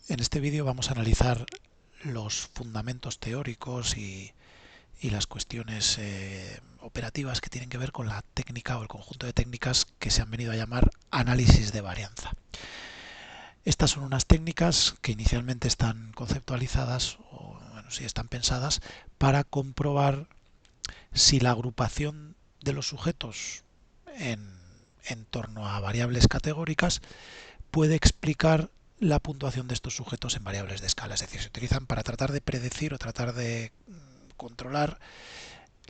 En este vídeo vamos a analizar los fundamentos teóricos y las cuestiones operativas que tienen que ver con la técnica o el conjunto de técnicas que se han venido a llamar análisis de varianza. Estas son unas técnicas que inicialmente están conceptualizadas o bueno, sí están pensadas para comprobar si la agrupación de los sujetos en torno a variables categóricas puede explicar la puntuación de estos sujetos en variables de escala. Es decir, se utilizan para tratar de predecir o tratar de controlar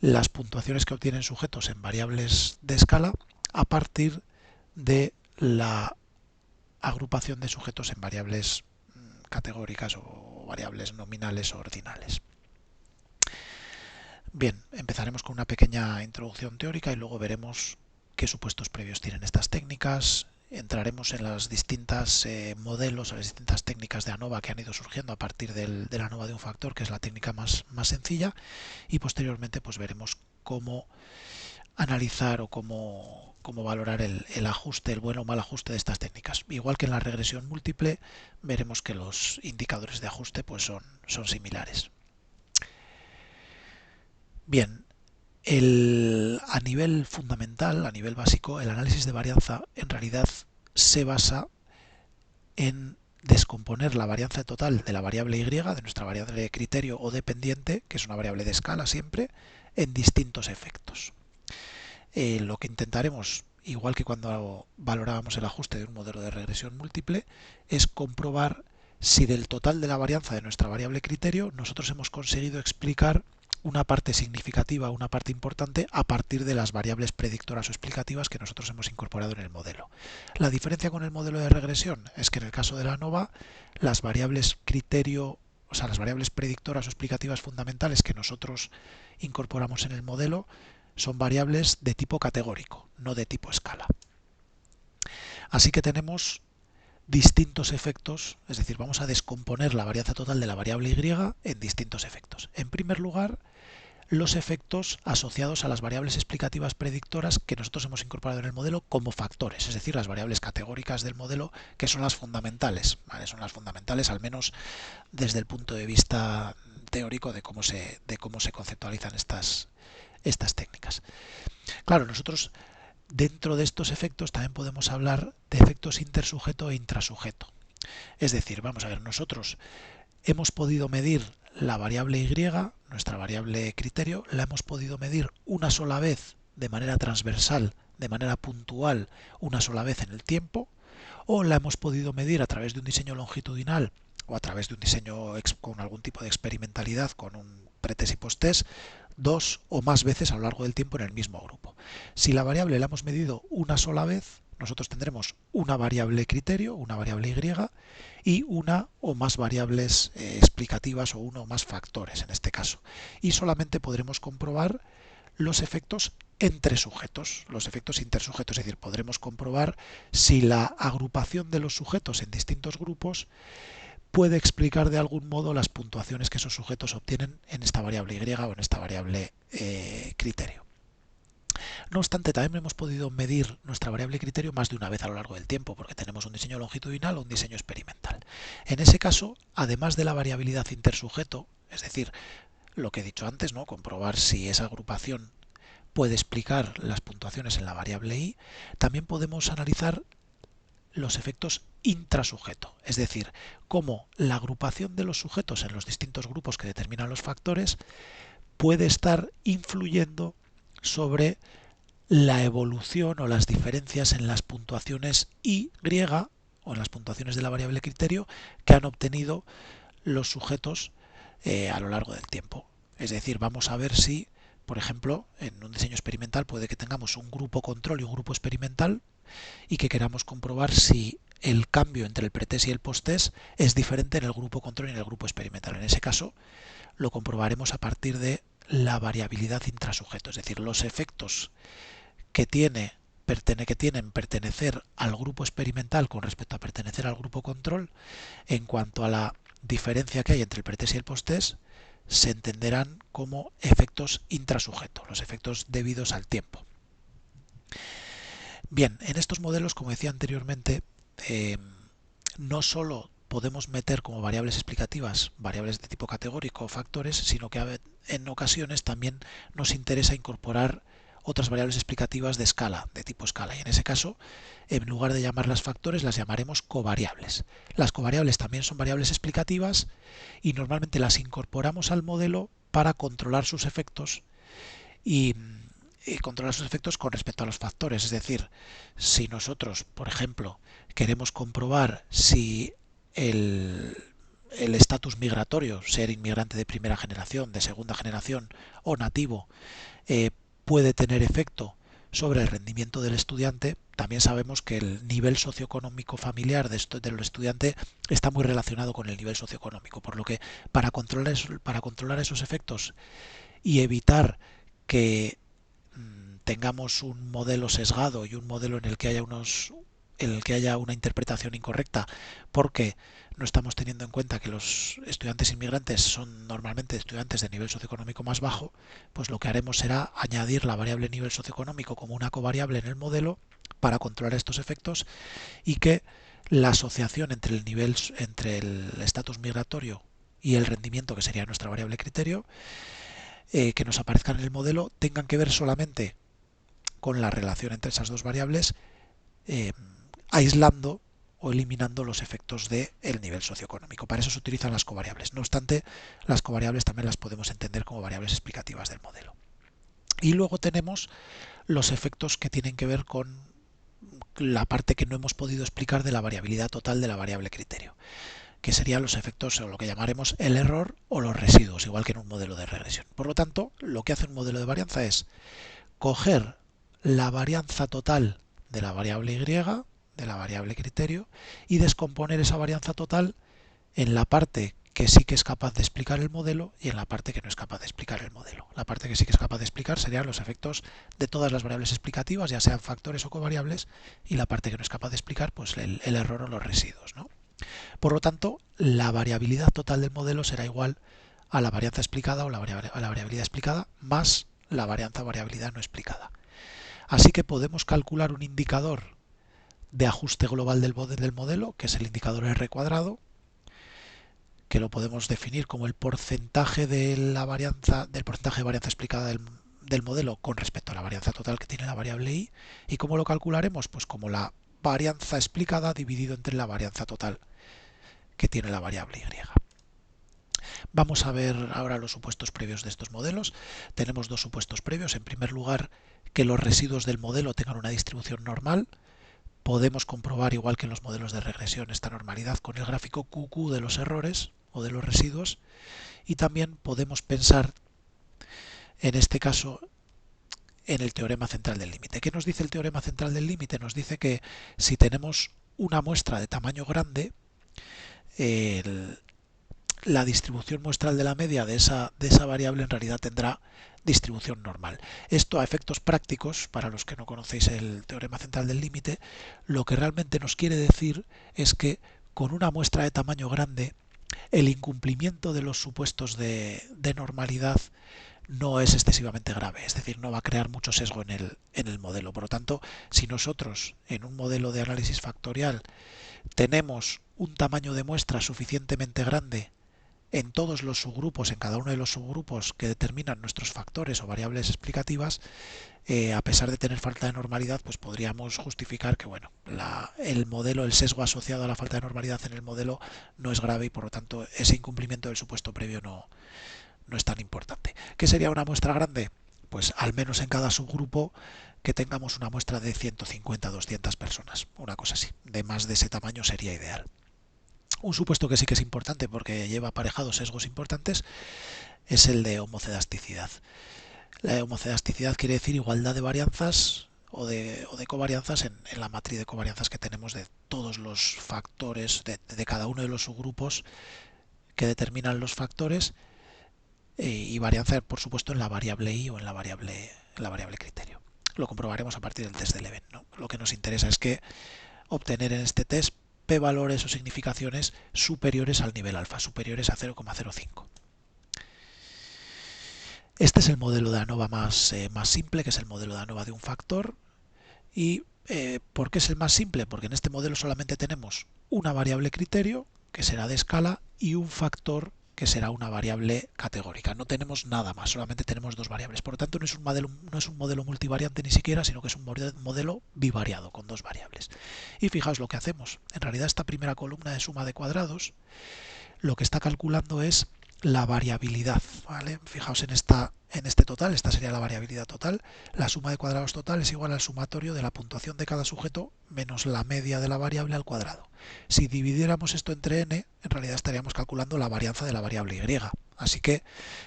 las puntuaciones que obtienen sujetos en variables de escala a partir de la agrupación de sujetos en variables categóricas o variables nominales o ordinales. Bien, empezaremos con una pequeña introducción teórica y luego veremos qué supuestos previos tienen estas técnicas. Entraremos en las distintas modelos, las distintas técnicas de ANOVA que han ido surgiendo a partir de la ANOVA de un factor, que es la técnica más sencilla, y posteriormente pues veremos cómo analizar o cómo valorar el ajuste, el buen o mal ajuste de estas técnicas. Igual que en la regresión múltiple, veremos que los indicadores de ajuste pues son similares. Bien, a nivel fundamental, a nivel básico, el análisis de varianza en realidad se basa en descomponer la varianza total de la variable y, de nuestra variable de criterio o dependiente, que es una variable de escala siempre, en distintos efectos. Lo que intentaremos, igual que cuando valorábamos el ajuste de un modelo de regresión múltiple, es comprobar si del total de la varianza de nuestra variable criterio nosotros hemos conseguido explicar una parte significativa, una parte importante, a partir de las variables predictoras o explicativas que nosotros hemos incorporado en el modelo. La diferencia con el modelo de regresión es que en el caso de la ANOVA, las variables criterio, o sea, las variables predictoras o explicativas fundamentales que nosotros incorporamos en el modelo son variables de tipo categórico, no de tipo escala. Así que tenemos distintos efectos, es decir, vamos a descomponer la varianza total de la variable y en distintos efectos. En primer lugar, los efectos asociados a las variables explicativas predictoras que nosotros hemos incorporado en el modelo como factores, es decir, las variables categóricas del modelo, que son las fundamentales, ¿vale? Son las fundamentales, al menos desde el punto de vista teórico de cómo se conceptualizan estas técnicas. Claro, nosotros dentro de estos efectos también podemos hablar de efectos intersujeto e intrasujeto. Es decir, vamos a ver, nosotros hemos podido medir la variable y, nuestra variable criterio, la hemos podido medir una sola vez de manera transversal, de manera puntual, una sola vez en el tiempo, o la hemos podido medir a través de un diseño longitudinal o a través de un diseño con algún tipo de experimentalidad, con un pretest y posttest, dos o más veces a lo largo del tiempo en el mismo grupo. Si la variable la hemos medido una sola vez, nosotros tendremos una variable criterio, una variable y una o más variables explicativas o uno o más factores en este caso. Y solamente podremos comprobar los efectos entre sujetos, los efectos intersujetos, es decir, podremos comprobar si la agrupación de los sujetos en distintos grupos puede explicar de algún modo las puntuaciones que esos sujetos obtienen en esta variable y o en esta variable criterio. No obstante, también hemos podido medir nuestra variable criterio más de una vez a lo largo del tiempo, porque tenemos un diseño longitudinal o un diseño experimental. En ese caso, además de la variabilidad intersujeto, es decir, lo que he dicho antes, ¿no? Comprobar si esa agrupación puede explicar las puntuaciones en la variable y, también podemos analizar los efectos intrasujeto, es decir, cómo la agrupación de los sujetos en los distintos grupos que determinan los factores puede estar influyendo sobre la evolución o las diferencias en las puntuaciones y o en las puntuaciones de la variable criterio que han obtenido los sujetos a lo largo del tiempo. Es decir, vamos a ver si, por ejemplo, en un diseño experimental puede que tengamos un grupo control y un grupo experimental y que queramos comprobar si el cambio entre el pretest y el posttest es diferente en el grupo control y en el grupo experimental. En ese caso, lo comprobaremos a partir de la variabilidad intrasujeto, es decir, los efectos que tienen pertenecer al grupo experimental con respecto a pertenecer al grupo control en cuanto a la diferencia que hay entre el pretest y el posttest se entenderán como efectos intrasujeto, los efectos debidos al tiempo. Bien, en estos modelos, como decía anteriormente, no solo podemos meter como variables explicativas variables de tipo categórico o factores, sino que en ocasiones también nos interesa incorporar otras variables explicativas de escala, de tipo escala, y en ese caso, en lugar de llamarlas factores, las llamaremos covariables. Las covariables también son variables explicativas y normalmente las incorporamos al modelo para controlar sus efectos y controlar sus efectos con respecto a los factores. Es decir, si nosotros, por ejemplo, queremos comprobar si el estatus migratorio, ser inmigrante de primera generación, de segunda generación o nativo, puede tener efecto sobre el rendimiento del estudiante, también sabemos que el nivel socioeconómico familiar del estudiante está muy relacionado con el nivel socioeconómico, por lo que para controlar esos efectos y evitar que tengamos un modelo sesgado y un modelo en el que haya una interpretación incorrecta, porque no estamos teniendo en cuenta que los estudiantes inmigrantes son normalmente estudiantes de nivel socioeconómico más bajo, pues lo que haremos será añadir la variable nivel socioeconómico como una covariable en el modelo para controlar estos efectos y que la asociación entre el estatus migratorio y el rendimiento, que sería nuestra variable criterio, que nos aparezcan en el modelo, tengan que ver solamente con la relación entre esas dos variables, eh, aislando o eliminando los efectos del nivel socioeconómico. Para eso se utilizan las covariables. No obstante, las covariables también las podemos entender como variables explicativas del modelo. Y luego tenemos los efectos que tienen que ver con la parte que no hemos podido explicar de la variabilidad total de la variable criterio, que serían los efectos o lo que llamaremos el error o los residuos, igual que en un modelo de regresión. Por lo tanto, lo que hace un modelo de varianza es coger la varianza total de la variable y, de la variable criterio, y descomponer esa varianza total en la parte que sí que es capaz de explicar el modelo y en la parte que no es capaz de explicar el modelo. La parte que sí que es capaz de explicar serían los efectos de todas las variables explicativas, ya sean factores o covariables, y la parte que no es capaz de explicar, pues el error o los residuos, ¿no? Por lo tanto, la variabilidad total del modelo será igual a la varianza explicada o a la variabilidad explicada más la variabilidad no explicada. Así que podemos calcular un indicador de ajuste global del modelo, que es el indicador R cuadrado, que lo podemos definir como el porcentaje de la varianza, del porcentaje de varianza explicada del modelo con respecto a la varianza total que tiene la variable y. ¿Y cómo lo calcularemos? Pues como la varianza explicada dividido entre la varianza total que tiene la variable y. Vamos a ver ahora los supuestos previos de estos modelos. Tenemos dos supuestos previos. En primer lugar, que los residuos del modelo tengan una distribución normal. Podemos comprobar, igual que en los modelos de regresión, esta normalidad con el gráfico QQ de los errores o de los residuos. Y también podemos pensar, en este caso, en el teorema central del límite. ¿Qué nos dice el teorema central del límite? Nos dice que si tenemos una muestra de tamaño grande, la distribución muestral de la media de esa variable en realidad tendrá distribución normal. Esto, a efectos prácticos, para los que no conocéis el teorema central del límite, lo que realmente nos quiere decir es que con una muestra de tamaño grande, el incumplimiento de los supuestos de normalidad no es excesivamente grave, es decir, no va a crear mucho sesgo en el modelo. Por lo tanto, si nosotros en un modelo de análisis factorial tenemos un tamaño de muestra suficientemente grande en todos los subgrupos, en cada uno de los subgrupos que determinan nuestros factores o variables explicativas, a pesar de tener falta de normalidad, pues podríamos justificar que bueno, el modelo, el sesgo asociado a la falta de normalidad en el modelo no es grave y por lo tanto ese incumplimiento del supuesto previo no es tan importante. ¿Qué sería una muestra grande? Pues al menos en cada subgrupo que tengamos una muestra de 150 200 personas, una cosa así. De más de ese tamaño sería ideal. Un supuesto que sí que es importante porque lleva aparejados sesgos importantes es el de homocedasticidad. La homocedasticidad quiere decir igualdad de varianzas o de covarianzas en la matriz de covarianzas que tenemos de todos los factores de cada uno de los subgrupos que determinan los factores, y varianza, por supuesto, en la variable i o en la variable criterio. Lo comprobaremos a partir del test de Leven, ¿no? Lo que nos interesa es que obtener en este test p-valores o significaciones superiores al nivel alfa, superiores a 0,05. Este es el modelo de ANOVA más simple, que es el modelo de ANOVA de un factor. ¿Y por qué es el más simple? Porque en este modelo solamente tenemos una variable criterio, que será de escala, y un factor que será una variable categórica. No tenemos nada más, solamente tenemos dos variables. Por lo tanto, no es un modelo multivariante ni siquiera, sino que es un modelo bivariado con dos variables. Y fijaos lo que hacemos. En realidad, esta primera columna de suma de cuadrados lo que está calculando es la variabilidad, ¿vale? Fijaos en este total, esta sería la variabilidad total. La suma de cuadrados total es igual al sumatorio de la puntuación de cada sujeto menos la media de la variable al cuadrado. Si dividiéramos esto entre n, en realidad estaríamos calculando la varianza de la variable y. Así que,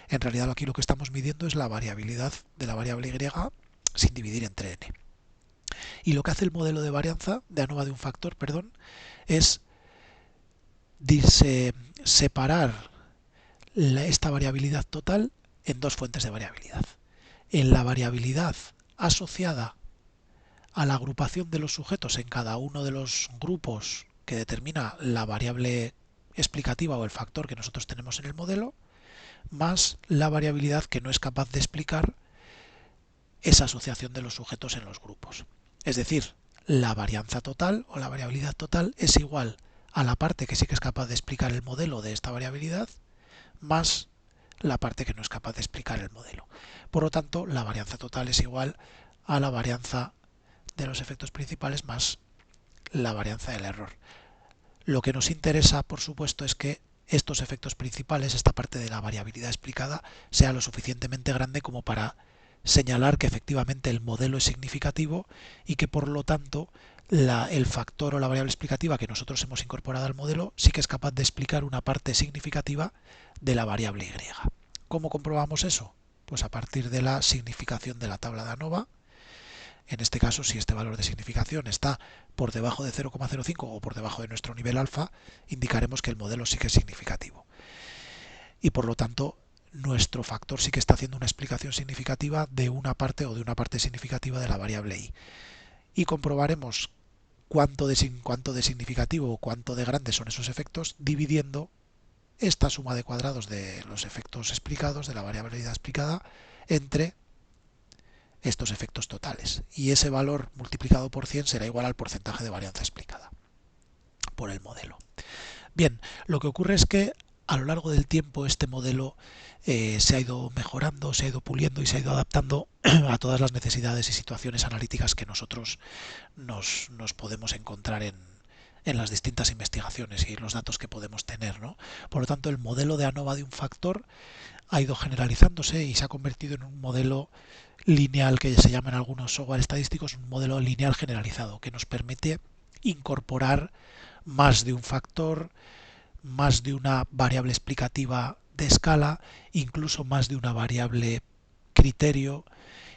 en realidad aquí lo que estamos midiendo es la variabilidad de la variable y sin dividir entre n. Y lo que hace el modelo de varianza, de ANOVA de un factor, perdón, es separar esta variabilidad total en dos fuentes de variabilidad. En la variabilidad asociada a la agrupación de los sujetos en cada uno de los grupos que determina la variable explicativa o el factor que nosotros tenemos en el modelo, más la variabilidad que no es capaz de explicar esa asociación de los sujetos en los grupos. Es decir, la varianza total o la variabilidad total es igual a la parte que sí que es capaz de explicar el modelo de esta variabilidad más la parte que no es capaz de explicar el modelo. Por lo tanto, la varianza total es igual a la varianza de los efectos principales más la varianza del error. Lo que nos interesa, por supuesto, es que estos efectos principales, esta parte de la variabilidad explicada, sea lo suficientemente grande como para señalar que efectivamente el modelo es significativo y que por lo tanto el factor o la variable explicativa que nosotros hemos incorporado al modelo sí que es capaz de explicar una parte significativa de la variable y. ¿Cómo comprobamos eso? Pues a partir de la significación de la tabla de ANOVA. En este caso, si este valor de significación está por debajo de 0,05 o por debajo de nuestro nivel alfa, indicaremos que el modelo sí que es significativo. Y por lo tanto, nuestro factor sí que está haciendo una explicación significativa de una parte o de una parte significativa de la variable y. Y comprobaremos cuánto de significativo o cuánto de grande son esos efectos dividiendo esta suma de cuadrados de los efectos explicados, de la variabilidad explicada, entre estos efectos totales. Y ese valor multiplicado por 100 será igual al porcentaje de varianza explicada por el modelo. Bien, lo que ocurre es que a lo largo del tiempo este modelo se ha ido mejorando, se ha ido puliendo y se ha ido adaptando a todas las necesidades y situaciones analíticas que nosotros nos podemos encontrar en las distintas investigaciones y los datos que podemos tener, ¿no? Por lo tanto, el modelo de ANOVA de un factor ha ido generalizándose y se ha convertido en un modelo lineal que se llama en algunos software estadísticos un modelo lineal generalizado que nos permite incorporar más de un factor, más de una variable explicativa de escala, incluso más de una variable criterio,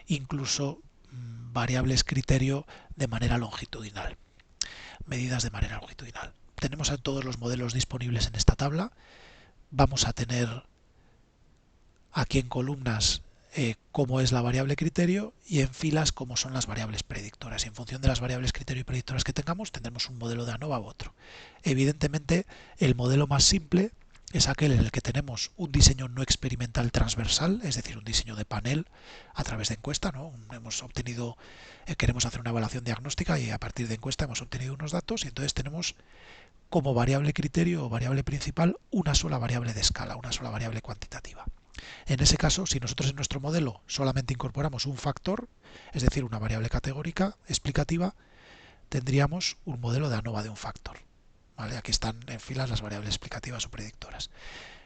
incluso variables criterio de manera longitudinal, medidas de manera longitudinal. Tenemos a todos los modelos disponibles en esta tabla. Vamos a tener aquí en columnas cómo es la variable criterio y en filas cómo son las variables predictoras. Y en función de las variables criterio y predictoras que tengamos, tendremos un modelo de ANOVA u otro. Evidentemente, el modelo más simple es aquel en el que tenemos un diseño no experimental transversal, es decir, un diseño de panel a través de encuesta, ¿no? Hemos obtenido, queremos hacer una evaluación diagnóstica y a partir de encuesta hemos obtenido unos datos y entonces tenemos como variable criterio o variable principal una sola variable de escala, una sola variable cuantitativa. En ese caso, si nosotros en nuestro modelo solamente incorporamos un factor, es decir, una variable categórica explicativa, tendríamos un modelo de ANOVA de un factor. ¿Vale? Aquí están en filas las variables explicativas o predictoras.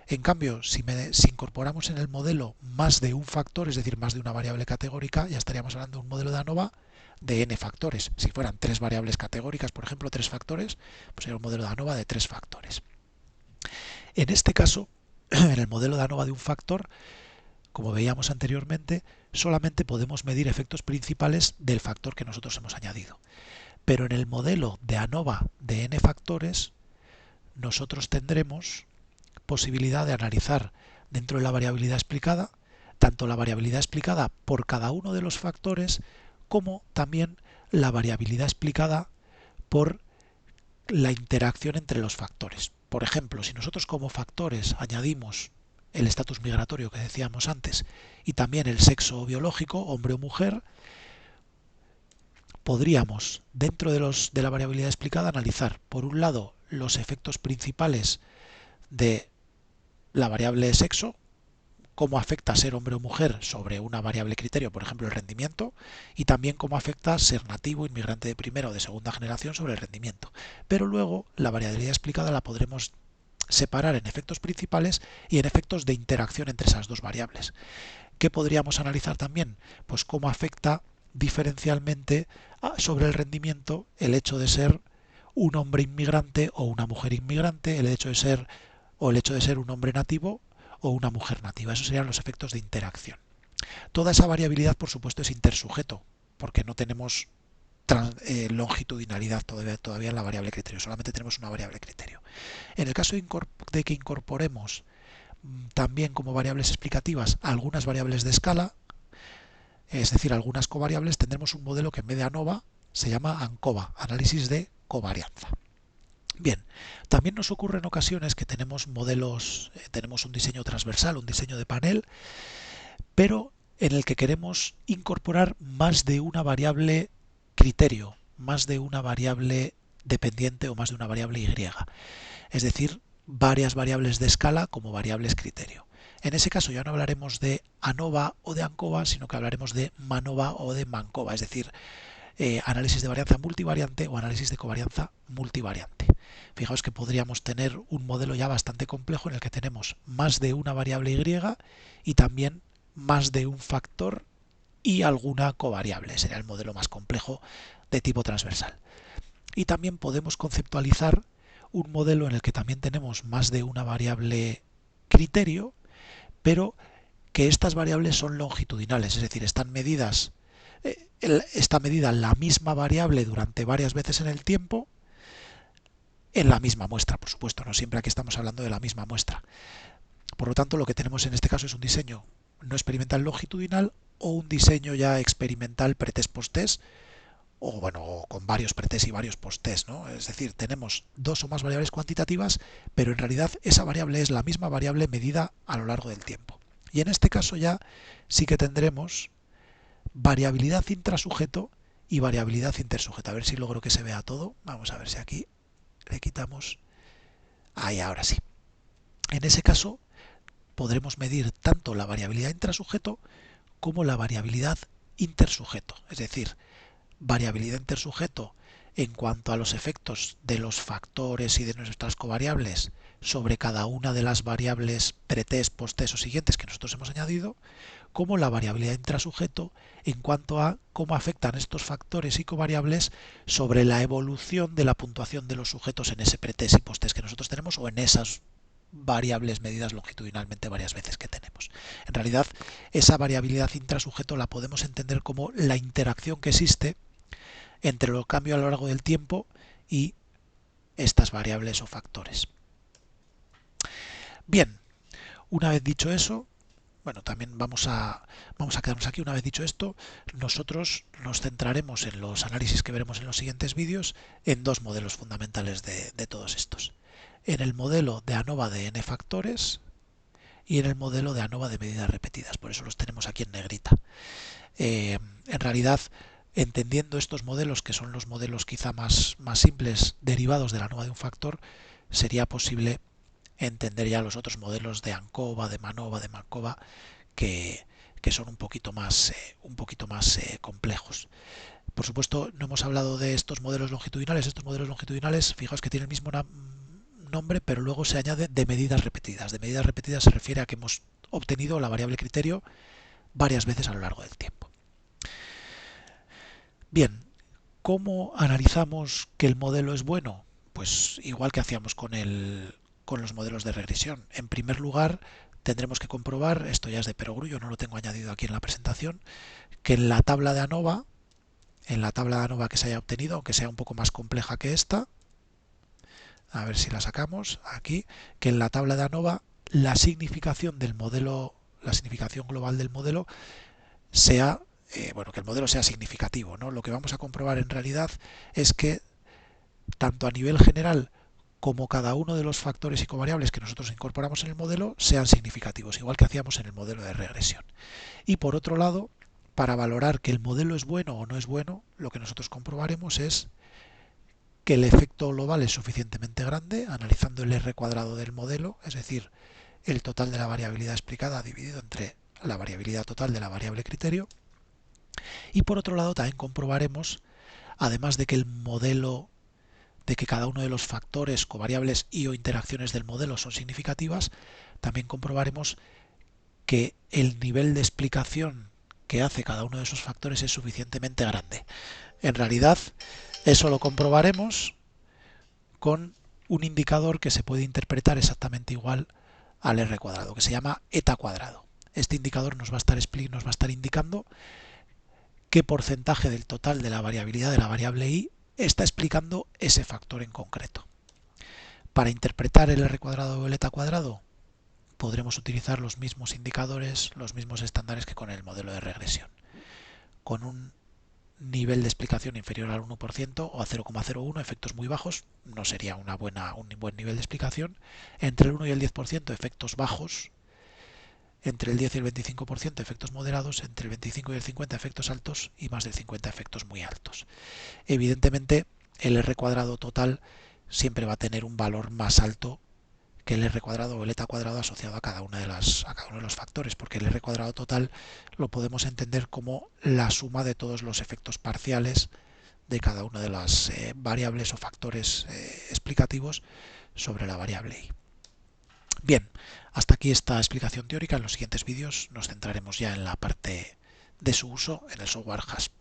En cambio, si incorporamos en el modelo más de un factor, es decir, más de una variable categórica, ya estaríamos hablando de un modelo de ANOVA de n factores. Si fueran tres variables categóricas, por ejemplo, tres factores, pues sería un modelo de ANOVA de tres factores. En este caso, en el modelo de ANOVA de un factor, como veíamos anteriormente, solamente podemos medir efectos principales del factor que nosotros hemos añadido. Pero en el modelo de ANOVA de n factores, nosotros tendremos posibilidad de analizar dentro de la variabilidad explicada, tanto la variabilidad explicada por cada uno de los factores, como también la variabilidad explicada por la interacción entre los factores. Por ejemplo, si nosotros como factores añadimos el estatus migratorio que decíamos antes y también el sexo biológico, hombre o mujer, podríamos dentro de la variabilidad explicada analizar por un lado los efectos principales de la variable sexo, cómo afecta ser hombre o mujer sobre una variable criterio, por ejemplo el rendimiento, y también cómo afecta ser nativo, inmigrante de primera o de segunda generación sobre el rendimiento. Pero luego la variabilidad explicada la podremos separar en efectos principales y en efectos de interacción entre esas dos variables. ¿Qué podríamos analizar también? Pues cómo afecta diferencialmente sobre el rendimiento el hecho de ser un hombre inmigrante o una mujer inmigrante, el hecho de ser un hombre nativo o una mujer nativa. Esos serían los efectos de interacción. Toda esa variabilidad, por supuesto, es intersujeto, porque no tenemos longitudinalidad todavía en la variable criterio, solamente tenemos una variable criterio. En el caso de que incorporemos también como variables explicativas algunas variables de escala, es decir, algunas covariables, tendremos un modelo que en vez de ANOVA se llama ANCOVA, análisis de covarianza. Bien, también nos ocurre en ocasiones que tenemos modelos, tenemos un diseño transversal, un diseño de panel, pero en el que queremos incorporar más de una variable criterio, más de una variable dependiente o más de una variable Y. Es decir, varias variables de escala como variables criterio. En ese caso ya no hablaremos de ANOVA o de ANCOVA, sino que hablaremos de MANOVA o de MANCOVA, es decir, análisis de varianza multivariante o análisis de covarianza multivariante. Fijaos que podríamos tener un modelo ya bastante complejo en el que tenemos más de una variable Y y también más de un factor y alguna covariable. Sería el modelo más complejo de tipo transversal. Y también podemos conceptualizar un modelo en el que también tenemos más de una variable criterio, pero que estas variables son longitudinales, es decir, están medidas, está medida la misma variable durante varias veces en el tiempo, en la misma muestra, por supuesto, no siempre aquí estamos hablando de la misma muestra. Por lo tanto, lo que tenemos en este caso es un diseño no experimental longitudinal o un diseño ya experimental pretest post-test, o bueno, con varios pretest y varios post-test, ¿no? Es decir, tenemos dos o más variables cuantitativas, pero en realidad esa variable es la misma variable medida a lo largo del tiempo. Y en este caso ya sí que tendremos variabilidad intrasujeto y variabilidad intersujeto. A ver si logro que se vea todo. Vamos a ver si aquí le quitamos. Ahí, ahora sí. En ese caso podremos medir tanto la variabilidad intrasujeto como la variabilidad intersujeto. Es decir, variabilidad intersujeto en cuanto a los efectos de los factores y de nuestras covariables sobre cada una de las variables pretest, posttest o siguientes que nosotros hemos añadido, como la variabilidad intrasujeto en cuanto a cómo afectan estos factores y covariables sobre la evolución de la puntuación de los sujetos en ese pretest y posttest que nosotros tenemos o en esas variables medidas longitudinalmente varias veces que tenemos. En realidad, esa variabilidad intrasujeto la podemos entender como la interacción que existe entre los cambios a lo largo del tiempo y estas variables o factores. Bien, una vez dicho eso, bueno, también vamos a quedarnos aquí. Una vez dicho esto, nosotros nos centraremos en los análisis que veremos en los siguientes vídeos en dos modelos fundamentales de todos estos. En el modelo de ANOVA de n factores y en el modelo de ANOVA de medidas repetidas. Por eso los tenemos aquí en negrita. En realidad, entendiendo estos modelos, que son los modelos quizá más simples derivados de la ANOVA de un factor, sería posible entender ya los otros modelos de ANCOVA, de MANOVA, de MANCOVA, que son un poquito más complejos. Por supuesto, no hemos hablado de estos modelos longitudinales. Estos modelos longitudinales, fijaos que tienen el mismo nombre, pero luego se añade de medidas repetidas. De medidas repetidas se refiere a que hemos obtenido la variable criterio varias veces a lo largo del tiempo. Bien, ¿cómo analizamos que el modelo es bueno? Pues igual que hacíamos con los modelos de regresión. En primer lugar, tendremos que comprobar, esto ya es de perogrullo, no lo tengo añadido aquí en la presentación, que en la tabla de ANOVA, que se haya obtenido, aunque sea un poco más compleja que esta, a ver si la sacamos aquí, que en la tabla de ANOVA la significación del modelo, la significación global del modelo sea, que el modelo sea significativo, ¿no? Lo que vamos a comprobar en realidad es que tanto a nivel general como cada uno de los factores y covariables que nosotros incorporamos en el modelo sean significativos, igual que hacíamos en el modelo de regresión. Y por otro lado, para valorar que el modelo es bueno o no es bueno, lo que nosotros comprobaremos es que el efecto global es suficientemente grande, analizando el R cuadrado del modelo, es decir, el total de la variabilidad explicada dividido entre la variabilidad total de la variable criterio. Y por otro lado también comprobaremos, además de que el modelo, de que cada uno de los factores, covariables y o interacciones del modelo son significativas, también comprobaremos que el nivel de explicación que hace cada uno de esos factores es suficientemente grande. En realidad, eso lo comprobaremos con un indicador que se puede interpretar exactamente igual al R cuadrado, que se llama eta cuadrado. Este indicador nos va a estar indicando qué porcentaje del total de la variabilidad de la variable y está explicando ese factor en concreto. Para interpretar el R cuadrado o el eta cuadrado, podremos utilizar los mismos indicadores, los mismos estándares que con el modelo de regresión. Con un nivel de explicación inferior al 1% o a 0,01, efectos muy bajos, no sería un buen nivel de explicación. Entre el 1 y el 10%, efectos bajos. Entre el 10 y el 25%, efectos moderados. Entre el 25 y el 50, efectos altos. Y más del 50, efectos muy altos. Evidentemente, el R cuadrado total siempre va a tener un valor más alto que el R cuadrado o el eta cuadrado asociado a cada uno de los factores, porque el R cuadrado total lo podemos entender como la suma de todos los efectos parciales de cada una de las variables o factores explicativos sobre la variable y. Bien, hasta aquí esta explicación teórica. En los siguientes vídeos nos centraremos ya en la parte de su uso en el software HASP.